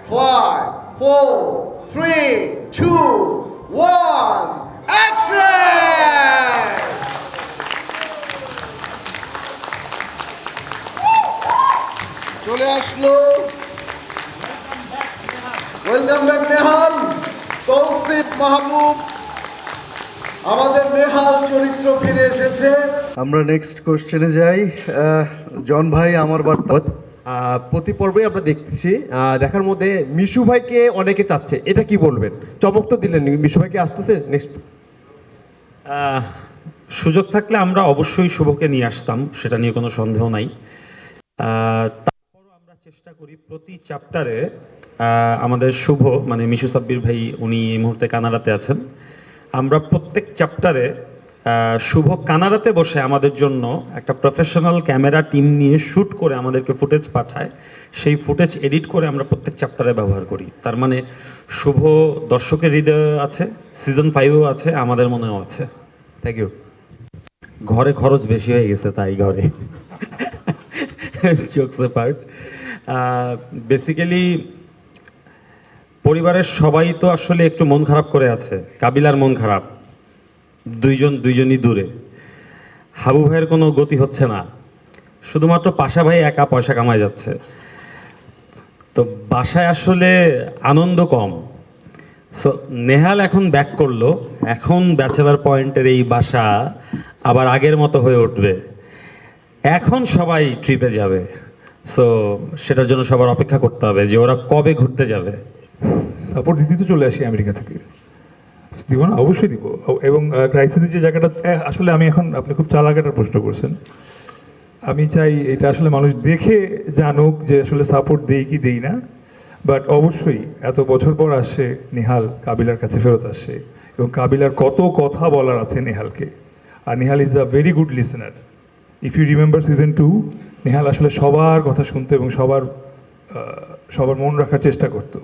5, 4, 3, 2, 1, action! চলে আসলো, welcome back Nehal, Tausif মাহবুব। আমাদের নেহাল চরিত্র ফিরে এসেছে। আমরা নেক্সট কোশ্চেনে যাই। জন ভাই, আমার বার্তা। প্রতি পর্বে আমরা দেখছি, দেখার মধ্যে মিশু ভাইকে অনেকে চাচ্ছে, এটা কি বলবেন? চমক তো দিলেন, মিশু ভাইকে আসতেছে নেক্সট। সুযোগ থাকলে আমরা অবশ্যই শুভকে নিয়ে আসতাম, সেটা নিয়ে কোনো সন্দেহ নাই। তারপরও আমরা চেষ্টা করি প্রতি চ্যাপ্টারে আমাদের শুভ মানে মিশু সাব্বির ভাই, উনি এই মুহূর্তে কানাডাতে আছেন। আমরা প্রত্যেক চ্যাপ্টারে শুভ কানাডাতে বসে আমাদের জন্য একটা প্রফেশনাল ক্যামেরা টিম নিয়ে শ্যুট করে আমাদেরকে ফুটেজ পাঠায়। সেই ফুটেজ এডিট করে আমরা প্রত্যেক চ্যাপ্টারে ব্যবহার করি। তার মানে শুভ দর্শকের হৃদয়ে আছে, সিজন 5-এও আছে, আমাদের মনেও আছে। Thank you. ঘরে খরচ বেশি হয়ে গেছে, তাই ঘরে জোকস অ্যাপার্ট, বেসিক্যালি পরিবারের সবাই তো আসলে একটু মন খারাপ করে আছে। কাবিলার মন খারাপ, দুইজনই দূরে। হাবু ভাইয়ের কোনো গতি হচ্ছে না, শুধুমাত্র পাশা ভাই একা পয়সা কামায় যাচ্ছে। তো বাসায় আসলে আনন্দ কম। সো নেহাল এখন ব্যাক করলো, এখন ব্যাচেলার পয়েন্টের এই বাসা আবার আগের মতো হয়ে উঠবে। এখন সবাই ট্রিপে যাবে, সো সেটার জন্য সবার অপেক্ষা করতে হবে যে ওরা কবে ঘুরতে যাবে। সাপোর্ট দিতে তো চলে আসি আমেরিকা থেকে, দিব না? অবশ্যই দিব। এবং ক্রাইসিসের যে জায়গাটা, আসলে আমি এখন, আপনি খুব চালাক একটা প্রশ্ন করছেন। আমি চাই এটা আসলে মানুষ দেখে জানুক যে আসলে সাপোর্ট দেই কি দেই না। বাট অবশ্যই এত বছর পর আসছে নেহাল, কাবিলার কাছে ফেরত আসছে, এবং কাবিলার কত কথা বলার আছে নেহালকে। আর Nehal is a very good listener. If you remember season 2, Nehal আসলে সবার কথা শুনতো এবং সবার মন রাখার চেষ্টা করতো।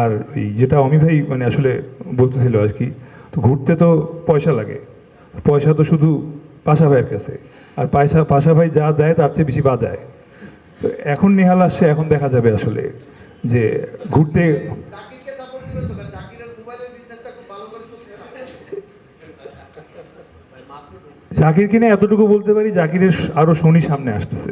আর এই যেটা অমি ভাই মানে আসলে বলতেছিল আর কি, তো ঘুরতে তো পয়সা লাগে, পয়সা তো শুধু পাশা ভাইয়ের কাছে, আর পাশা ভাই যা দেয় তার চেয়ে বেশি বাজায়। তো এখন নেহাল আসছে, এখন দেখা যাবে আসলে যে ঘুরতে। জাকির কিনে এতটুকু বলতে পারি, জাকিরের আরো শনি সামনে আসতেছে।